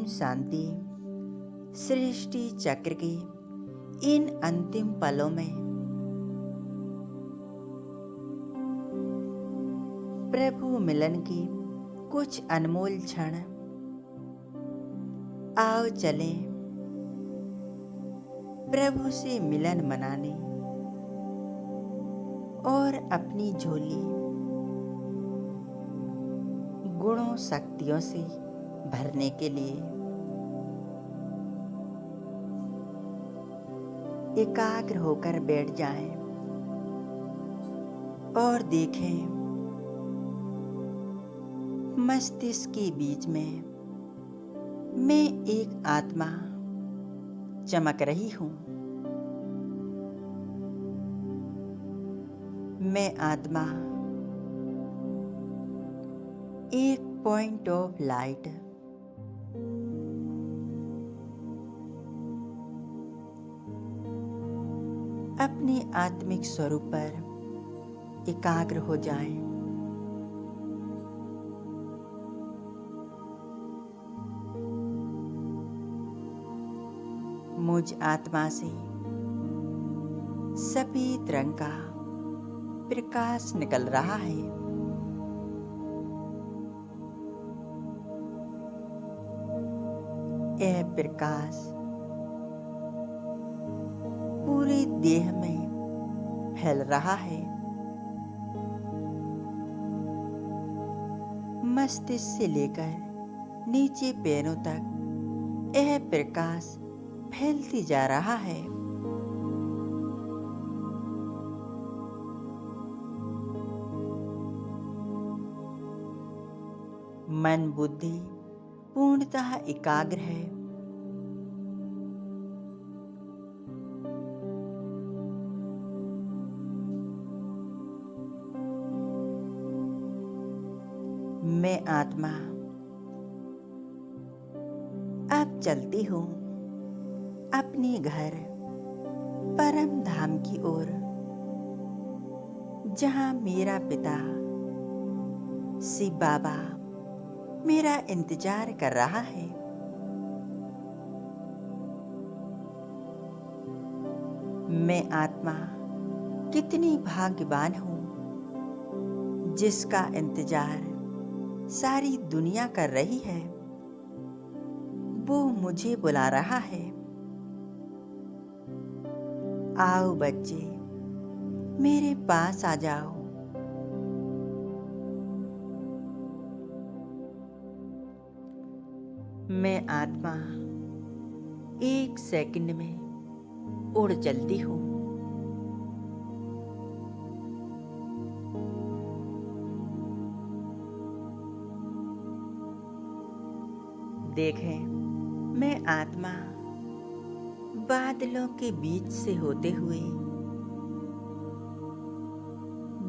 शांति सृष्टि चक्र के इन अंतिम पलों में प्रभु मिलन की कुछ अनमोल क्षण। आओ चलें प्रभु से मिलन मनाने और अपनी झोली गुणों शक्तियों से भरने के लिए एकाग्र होकर बैठ जाएं और देखें मस्तिष्क के बीच में मैं एक आत्मा चमक रही हूँ। मैं आत्मा एक पॉइंट ऑफ लाइट अपने आत्मिक स्वरूप पर एकाग्र हो जाएं। मुझ आत्मा से सफेद रंग का प्रकाश निकल रहा है। यह प्रकाश पूरे देह में फैल रहा है। मस्तिष्क से लेकर नीचे पैरों तक यह प्रकाश फैलती जा रहा है। मन बुद्धि पूर्णतः एकाग्र है। मैं आत्मा अब चलती हूँ अपने घर परम धाम की ओर, जहाँ मेरा पिता शिव बाबा मेरा इंतजार कर रहा है। मैं आत्मा कितनी भाग्यवान हूँ जिसका इंतजार सारी दुनिया कर रही है। वो मुझे बुला रहा है। आओ बच्चे, मेरे पास आ जाओ। मैं आत्मा एक सेकंड में उड़ चलती हूँ। देखें, मैं आत्मा बादलों के बीच से होते हुए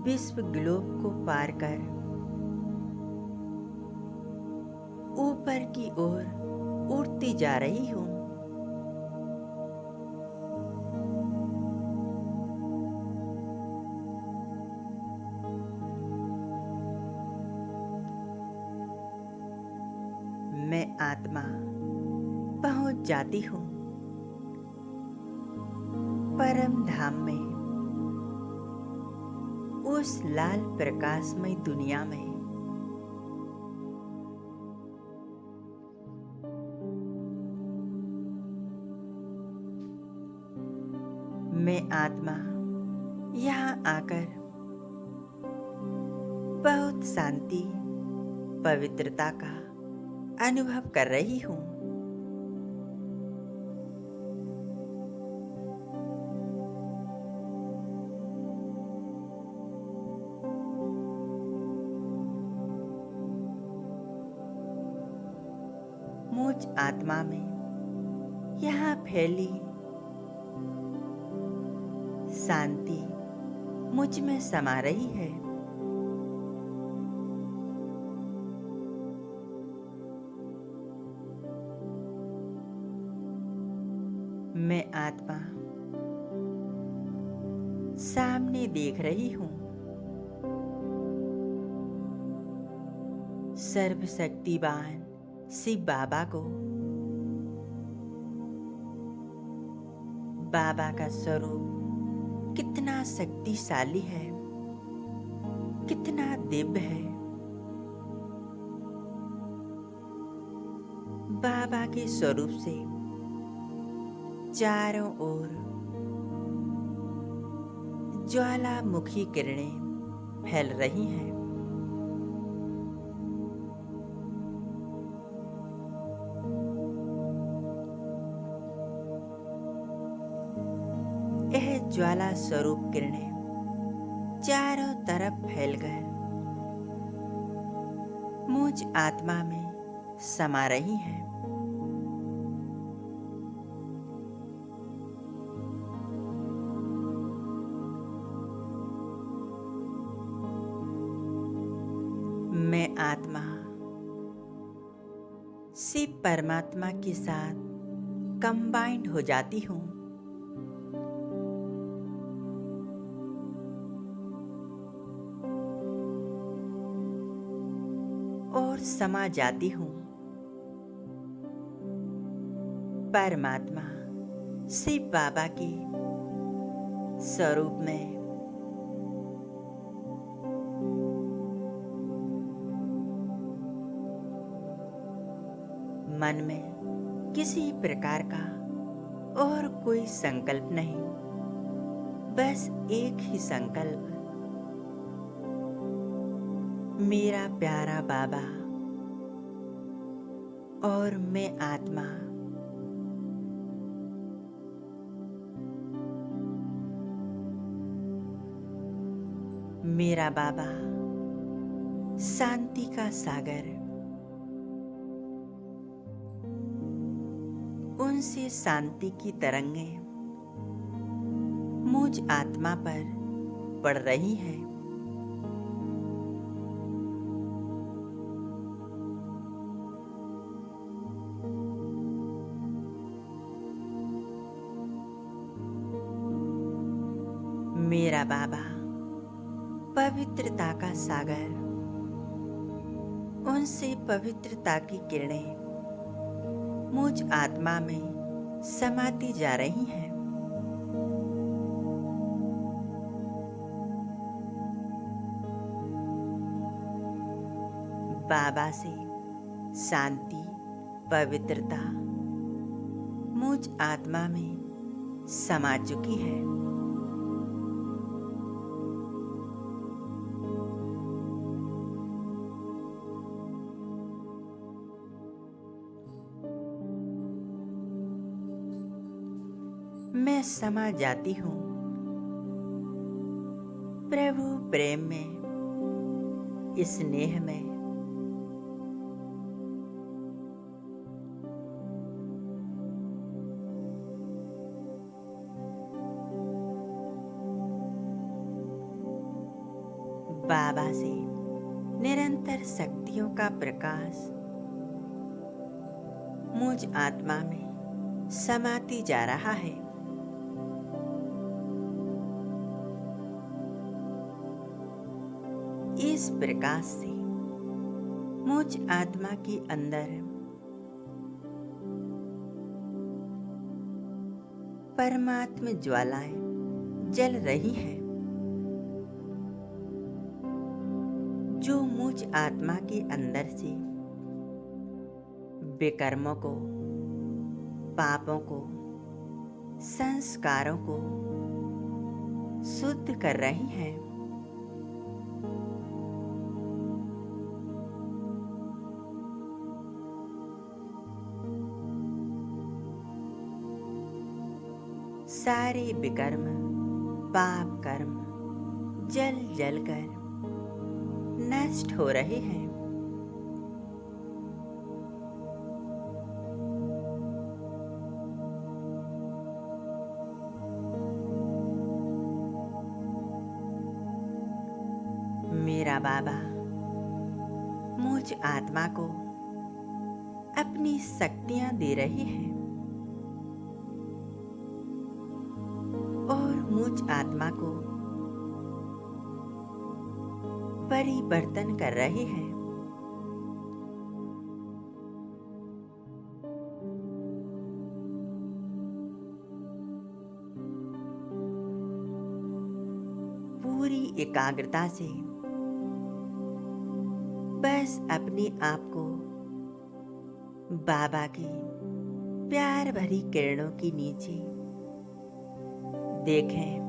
विश्व ग्लोब को पार कर ऊपर की ओर उड़ती जा रही हूँ। मैं आत्मा पहुंच जाती हूँ परम धाम में, उस लाल प्रकाशमय दुनिया में। मैं आत्मा यहाँ आकर बहुत शांति पवित्रता का अनुभव कर रही हूँ। मुझ आत्मा में यहाँ फैली शांति मुझ में समा रही है। मैं आत्मा सामने देख रही हूँ सर्वशक्तिवान शिव बाबा को। बाबा का स्वरूप कितना शक्तिशाली है, कितना दिव्य है। बाबा के स्वरूप से चारों ओर ज्वालामुखी किरणें फैल रही हैं। यह ज्वाला स्वरूप किरणें चारों तरफ फैलकर मुझ आत्मा में समा रही हैं। मैं आत्मा शिव परमात्मा के साथ कंबाइंड हो जाती हूँ और समा जाती हूँ परमात्मा शिव बाबा के स्वरूप में। मन में किसी प्रकार का और कोई संकल्प नहीं, बस एक ही संकल्प, मेरा प्यारा बाबा और मैं आत्मा मेरा बाबा शांति का सागर, उनसे शांति की तरंगें मुझ आत्मा पर पड़ रही हैं। मेरा बाबा पवित्रता का सागर, उनसे पवित्रता की किरणें मुझ आत्मा में समाती जा रही हैं। बाबा से शांति, पवित्रता मुझ आत्मा में समा चुकी है। मैं समा जाती हूँ प्रभु प्रेम में, स्नेह में। बाबा से निरंतर शक्तियों का प्रकाश मुझ आत्मा में समाती जा रहा है। इस प्रकाश से मुझ आत्मा के अंदर परमात्म ज्वालाएं जल रही हैं, जो मुझ आत्मा के अंदर से विकर्मों को, पापों को, संस्कारों को शुद्ध कर रही हैं। सारे विकर्म, पाप कर्म जल जल कर नष्ट हो रहे हैं। मेरा बाबा मुझ आत्मा को अपनी शक्तियां दे रहे हैं और मुझ आत्मा को परिवर्तन कर रहे हैं। एकाग्रता से बस अपने आप को बाबा की प्यार भरी किरणों के नीचे देखें।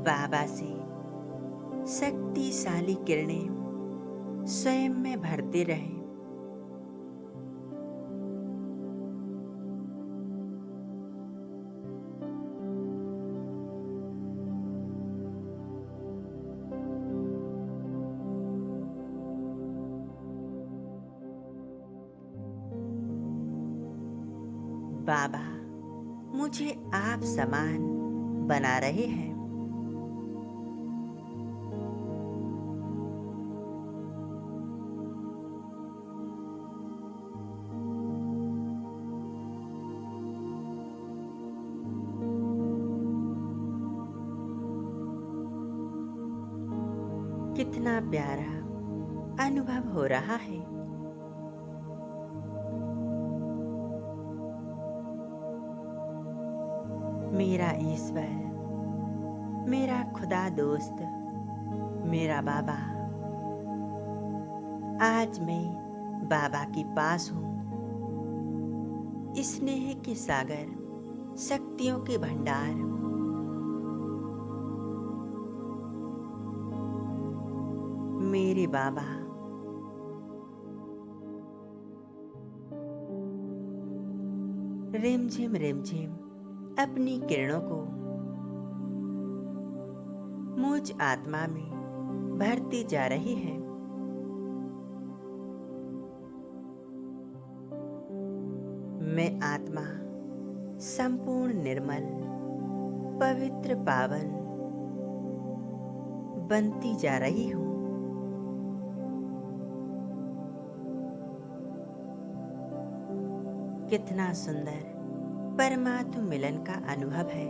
बाबा से शक्तिशाली किरणें स्वयं में भरते रहें। बाबा मुझे आप समान बना रहे हैं। कितना प्यारा अनुभव हो रहा है। मेरा ईश्वर, मेरा खुदा दोस्त, मेरा बाबा, आज मैं बाबा के पास हूँ। स्नेह के सागर, शक्तियों के भंडार, मेरे बाबा रिमझिम रिमझिम अपनी किरणों को मुझ आत्मा में भरती जा रही है। मैं आत्मा संपूर्ण निर्मल, पवित्र, पावन बनती जा रही हूँ। कितना सुंदर परमात्म मिलन का अनुभव है।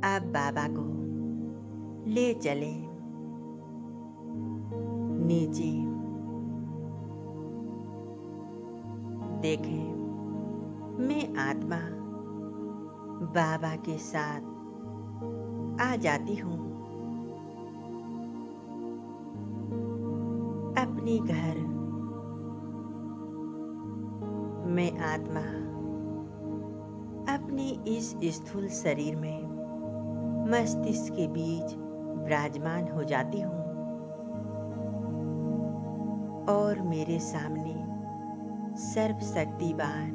अब बाबा को ले चले नीचे। देखें, मैं आत्मा बाबा के साथ आ जाती हूँ। अपने घर मैं आत्मा अपने इस स्थूल शरीर में मस्तिष्क के बीच विराजमान हो जाती हूँ और मेरे सामने सर्वशक्तिवान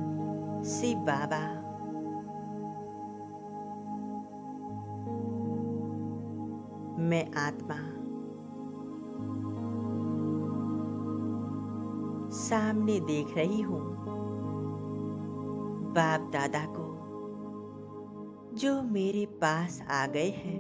शिव बाबा मैं आत्मा सामने देख रही हूँ बाप दादा को जो मेरे पास आ गए हैं।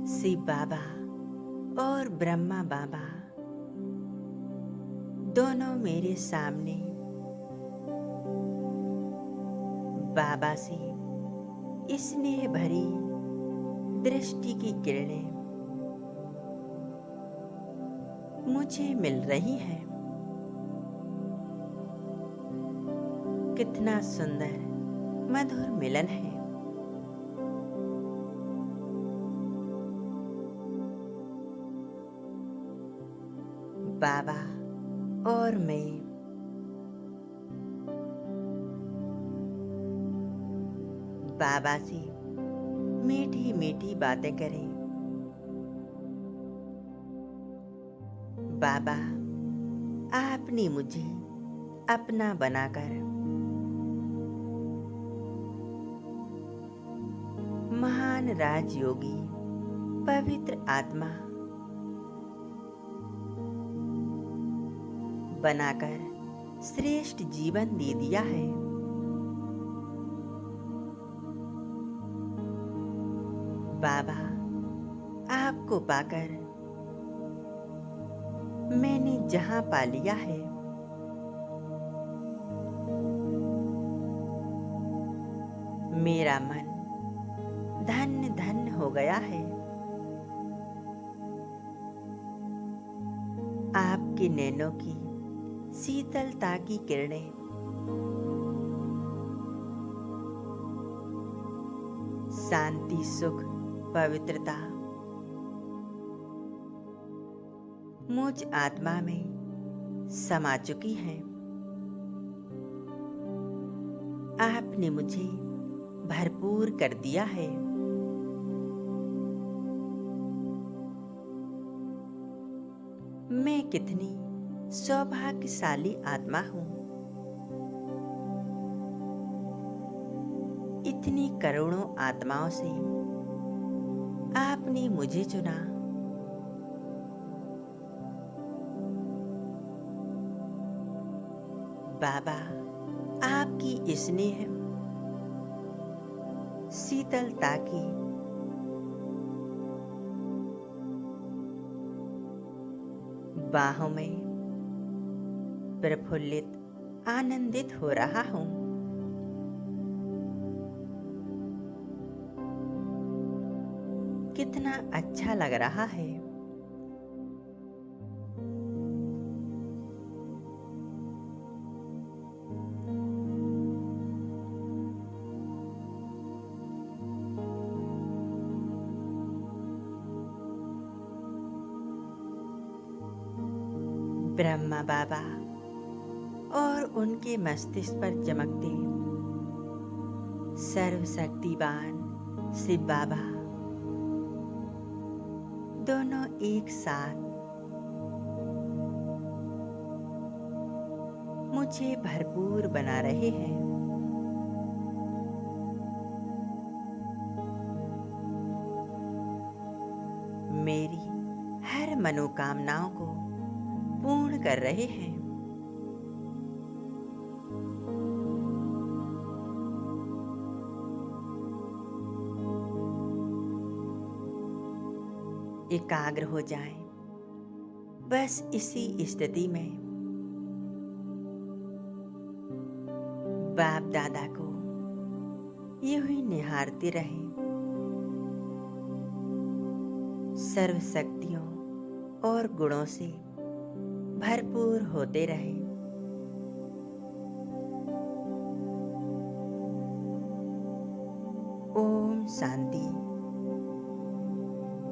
शिव बाबा और ब्रह्मा बाबा दोनों मेरे सामने बाबा से स्नेह भरी दृष्टि की किरणें मुझे मिल रही हैं। कितना सुंदर मधुर मिलन है। बाबा और मैं बाबा से मीठी मीठी बातें करें। बाबा आपने मुझे अपना बनाकर महान राजयोगी पवित्र आत्मा बनाकर श्रेष्ठ जीवन दे दिया है। बाबा, आपको पाकर मैंने जहां पा लिया है, मेरा मन धन्य धन्य हो गया है। आपके नैनों की शीतलता की किरणें शांति, सुख, पवित्रता मुझ आत्मा में समा चुकी हैं। आपने मुझे भरपूर कर दिया है। मैं कितनी सौभाग्यशाली आत्मा हूँ। इतनी करोड़ों आत्माओं से आपने मुझे चुना। बाबा, आपकी स्नेह शीतलता की बाहों में प्रफुल्लित आनंदित हो रहा हूं। कितना अच्छा लग रहा है। ब्रह्मा बाबा और उनके मस्तिष्क पर चमकते सर्वशक्तिवान शिव बाबा दोनों एक साथ मुझे भरपूर बना रहे हैं। मेरी हर मनोकामनाओं को पूर्ण कर रहे हैं। एकाग्र हो जाएं, बस इसी स्थिति में बाप दादा को यूं ही निहारते रहें। सर्व शक्तियों और गुणों से भरपूर होते रहे। ओम शांति।